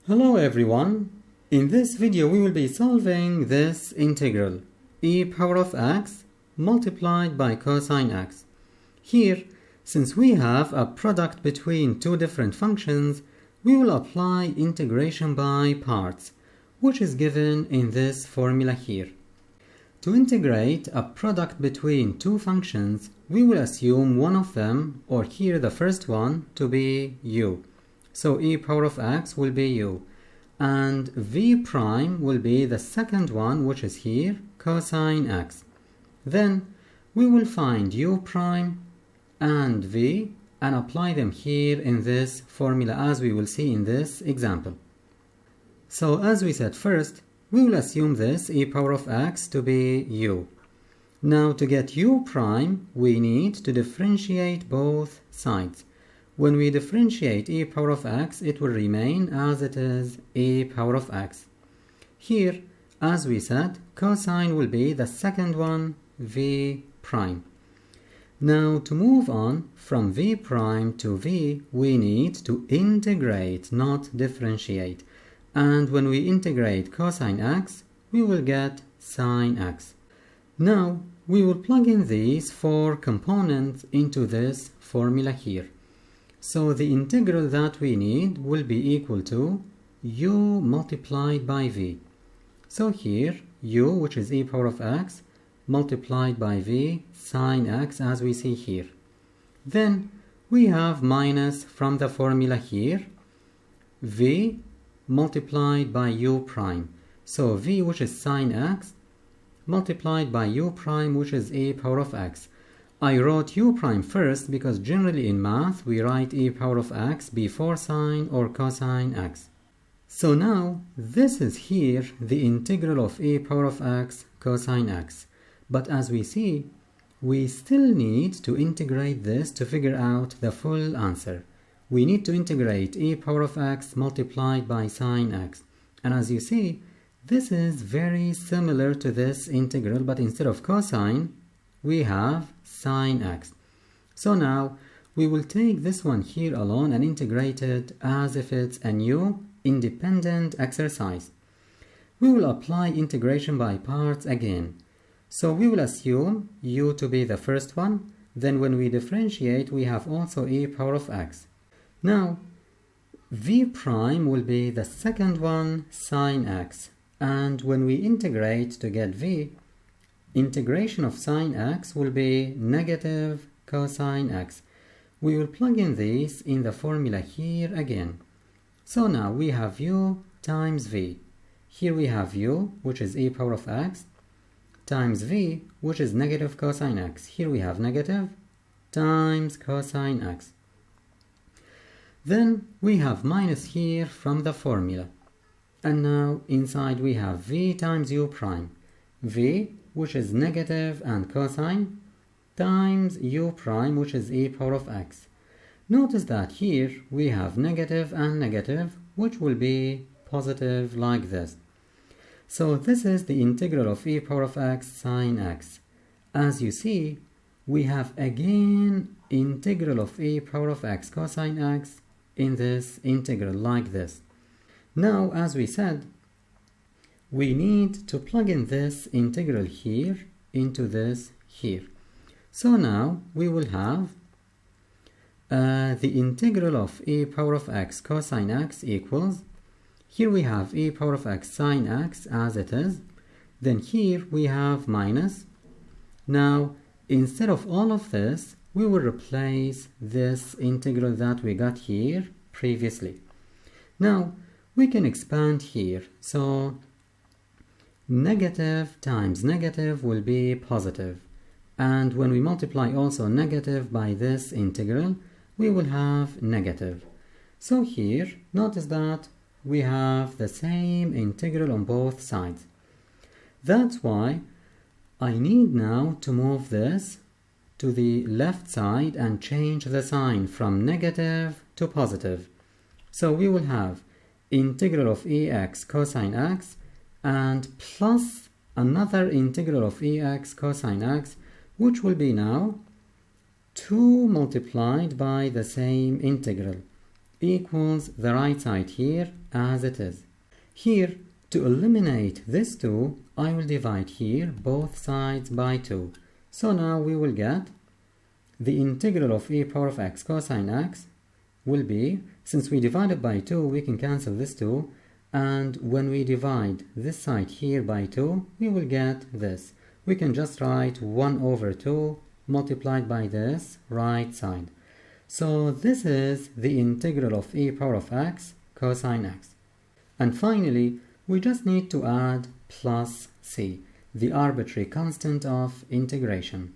Hello everyone. In this video we will be solving this integral e power of x multiplied by cosine x. Here, since we have a product between two different functions, we will apply integration by parts, which is given in this formula here. To integrate a product between two functions, we will assume one of them, or here the first one, to be u. So e power of x will be u, and v prime will be the second one, which is here, cosine x. Then we will find u prime and v and apply them here in this formula, as we will see in this example. So as we said, first we will assume this e power of x to be u. Now to get u prime, we need to differentiate both sides. When we differentiate e power of x, it will remain as it is, e power of x. Here, as we said, cosine will be the second one, v prime. Now to move on from v prime to v, we need to integrate, not differentiate. And when we integrate cosine x, we will get sine x. Now we will plug in these four components into this formula here. So the integral that we need will be equal to u multiplied by v. So here, u, which is e power of x, multiplied by v sine x, as we see here. Then we have minus from the formula here, v multiplied by u prime. So v, which is sine x, multiplied by u prime, which is e power of x. I wrote u prime first because generally in math we write e power of x before sine or cosine x. So now this is here the integral of e power of x cosine x. But as we see, we still need to integrate this to figure out the full answer. We need to integrate e power of x multiplied by sine x. And as you see, this is very similar to this integral, but instead of cosine, we have sine x. So now we will take this one here alone and integrate it as if it's a new independent exercise. We will apply integration by parts again. So we will assume u to be the first one. Then when we differentiate, we have also e power of x. Now v prime will be the second one, sine x. And when we integrate to get v, integration of sine x will be negative cosine x. We will plug in these in the formula here again. So now we have u times v. Here we have u, which is e power of x, times v, which is negative cosine x. Here we have negative times cosine x. Then we have minus here from the formula. And now inside we have v times u prime. V, which is negative and cosine, times u prime, which is e power of x. Notice that here we have negative and negative, which will be positive like this. So this is the integral of e power of x sine x. As you see, we have again integral of e power of x cosine x in this integral like this. Now, as we said, we need to plug in this integral here into this here. So now we will have the integral of e power of x cosine x equals, here we have e power of x sine x as it is, then here we have minus. Now instead of all of this, we will replace this integral that we got here previously. Now we can expand here. So negative times negative will be positive. And when we multiply also negative by this integral, we will have negative. So here, notice that we have the same integral on both sides. That's why I need now to move this to the left side and change the sign from negative to positive. So we will have integral of ex cosine x and plus another integral of ex cosine x, which will be now 2 multiplied by the same integral. equals the right side here as it is. Here, to eliminate this 2, I will divide here both sides by 2. So now we will get the integral of e power of x cosine x will be, since we divided by 2, we can cancel this 2, and when we divide this side here by 2, we will get this. We can just write 1 over 2 multiplied by this right side. So this is the integral of e power of x cosine x. And finally, we just need to add plus c, the arbitrary constant of integration.